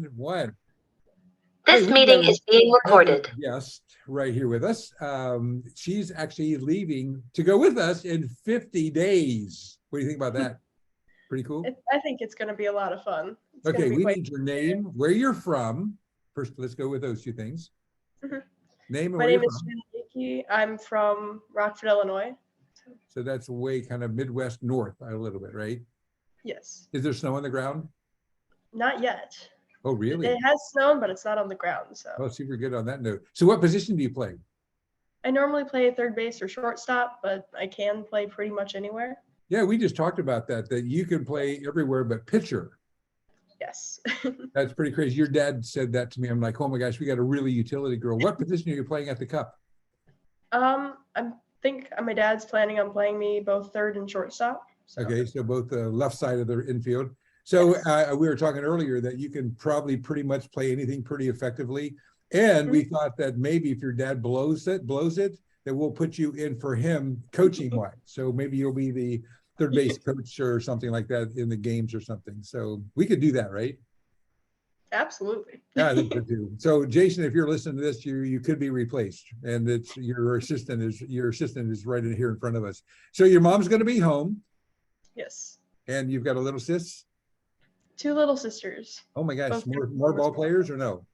One. Hey, This we've got meeting a is being special recorded. guest right here with us. She's actually leaving to go with us in 50 days. What do you think about that? Pretty cool. I think it's going to be a lot of fun. It's going Okay, to be we quite. need your name, where you're from. First, let's go with those two things. Mhm. Name and My where you're name is from. Jalyn Yakey. I'm from Rockford, Illinois. So that's way kind of Midwest north a little bit, right? Yes. Is there snow on the ground? Not yet. Oh, really? It has snowed, but it's not on the ground. So Oh, super good on that note. So what position do you play? I normally play third base or shortstop, but I can play pretty much anywhere. Yeah, we just talked about that you can play everywhere but pitcher. Yes. That's pretty crazy. Your dad said that to me. I'm like, oh my gosh, we got a really utility girl. What position are you playing at the Cup? I think my dad's planning on playing me both third and shortstop. So. Okay, so both the left side of the infield. So Yes. we were talking earlier that you can probably pretty much play anything pretty effectively. And we thought that maybe if your dad blows it, that we'll put you in for him coaching wise. So maybe you'll be the third base coach or something like that in the games or something. So we could do that, right? Absolutely. Yeah, I think so too. So Jason, if you're listening to this, you could be replaced, and it's your assistant is right in here in front of us. So your mom's going to be home, Yes. and you've got a little sis. Two little sisters. Oh my gosh, Both more ball players or no?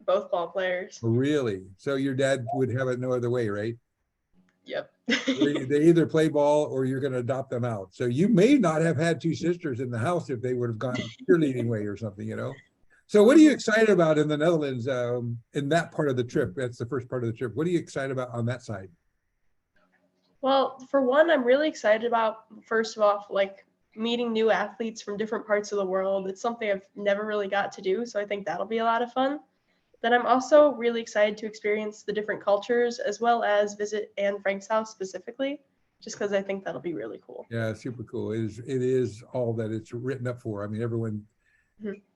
Both ball players. Really? So your dad would have it no other way, right? Yep. They either play ball or you're going to adopt them out. So you may not have had two sisters in the house if they would have gone cheerleading way or something, you know? So what are you excited about in the Netherlands in that part of the trip? That's the first part of the trip. What are you excited about on that side? Well, for one, I'm really excited about, first of all, like meeting new athletes from different parts of the world. It's something I've never really got to do, so I think that'll be a lot of fun. Then I'm also really excited to experience the different cultures as well as visit Anne Frank's house specifically, just because I think that'll be really cool. Yeah, super cool. It is all that it's written up for. I mean, everyone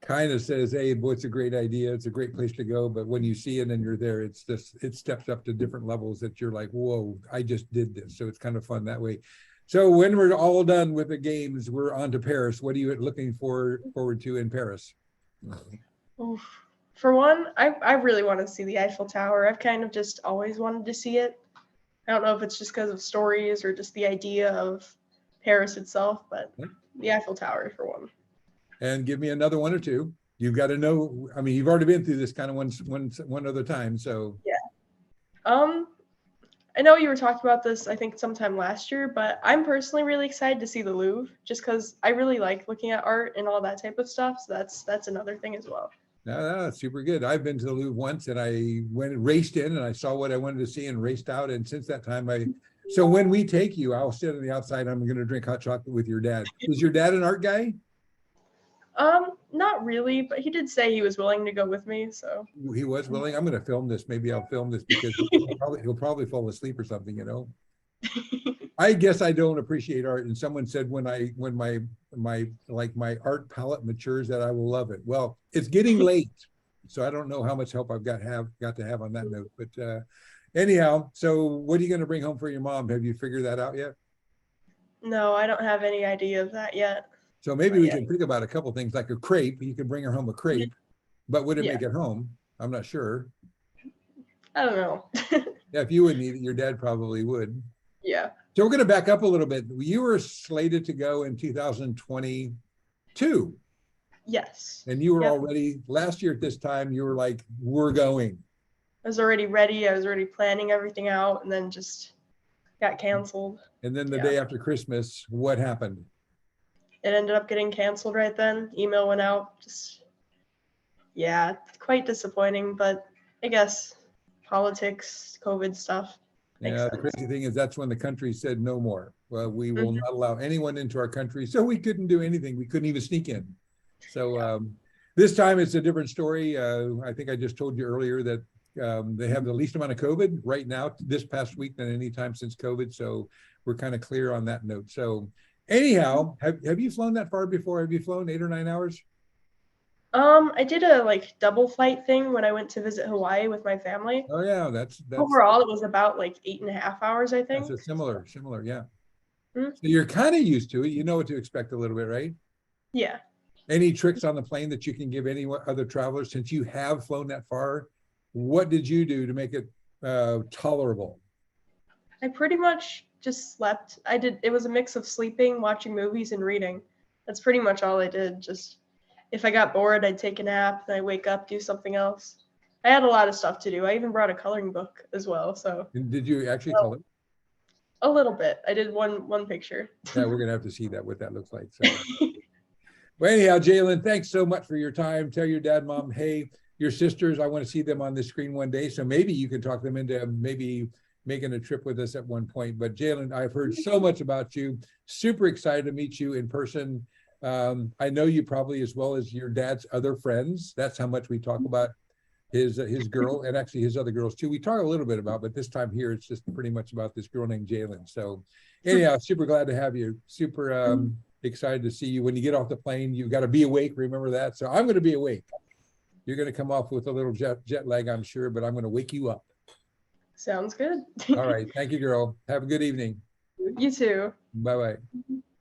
kind of says, hey, boy, it's a great idea. It's a great place to go. But when you see it and you're there, it steps up to different levels that you're like, whoa, I just did this. So it's kind of fun that way. So when we're all done with the games, we're on to Paris. What are you looking forward to in Paris? Oof. For one, I really want to see the Eiffel Tower. I've kind of just always wanted to see it. I don't know if it's just because of stories or just the idea of Paris itself, but the Eiffel Tower for one. And give me another one or two. You've got to know. I mean, you've already been through this kind of one other time. So yeah. I know you were talking about this, I think, sometime last year, but I'm personally really excited to see the Louvre just because I really like looking at art and all that type of stuff. So that's another thing as well. No, that's super good. I've been to the Louvre once, and I raced in, and I saw what I wanted to see, and raced out. And since that time, so when we take you, I'll sit on the outside. I'm going to drink hot chocolate with your dad. Is your dad an art guy? Not really, but he did say he was willing to go with me. So he was willing. I'm going to film this. Maybe I'll film this because he'll probably fall asleep or something. You know. I guess I don't appreciate art. And someone said when my art palette matures that I will love it. Well, it's getting late, so I don't know how much help I've got to have on that note. But anyhow, so what are you going to bring home for your mom? Have you figured that out yet? No, I don't have any idea of that yet. So maybe we can think about a couple things like a crepe. You can bring her home a crepe, but would it make it home? I'm not sure. I don't know. Yeah, if you wouldn't eat it, your dad probably would. Yeah. So we're going to back up a little bit. You were slated to go in 2022. Yes. And you were already, last year at this time, you were like, we're going. I was already ready. I was already planning everything out, and then just got canceled. And then the day after Christmas, what happened? It ended up getting canceled right then. Email went out. Just, quite disappointing, but I guess politics, COVID stuff. Yeah, the crazy thing is that's when the country said no more. Well, we will not allow anyone into our country. So we couldn't do anything. We couldn't even sneak in. So this time it's a different story. I think I just told you earlier that they have the least amount of COVID right now this past week than any time since COVID. So we're kind of clear on that note. So anyhow, have you flown that far before? Have you flown 8 or 9 hours? I did a double flight thing when I went to visit Hawaii with my family. Oh yeah, that's overall it was about 8.5 hours, I think. That's similar, yeah. So you're kind of used to it. You know what to expect a little bit, right? Yeah. Any tricks on the plane that you can give any other travelers, since you have flown that far? What did you do to make it tolerable? I pretty much just slept. It was a mix of sleeping, watching movies, and reading. That's pretty much all I did. Just if I got bored, I'd take a nap, then I wake up, do something else. I had a lot of stuff to do. I even brought a coloring book as well. So And did you actually color? a little bit. I did one picture. Yeah, we're gonna have to see that, what that looks like. So well, anyhow, Jalyn, thanks so much for your time. Tell your dad, mom, hey, your sisters, I want to see them on the screen one day. So maybe you can talk them into maybe making a trip with us at one point. But Jalyn, I've heard so much about you. Super excited to meet you in person. I know you probably as well as your dad's other friends. That's how much we talk about his girl, and actually his other girls too. We talk a little bit about, but this time here, it's just pretty much about this girl named Jalyn. So anyhow, super glad to have you. Super excited to see you. When you get off the plane, you've got to be awake. Remember that. So I'm going to be awake. You're going to come off with a little jet lag, I'm sure, but I'm going to wake you up. Sounds good. All right. Thank you, girl. Have a good evening. You too. Bye-bye.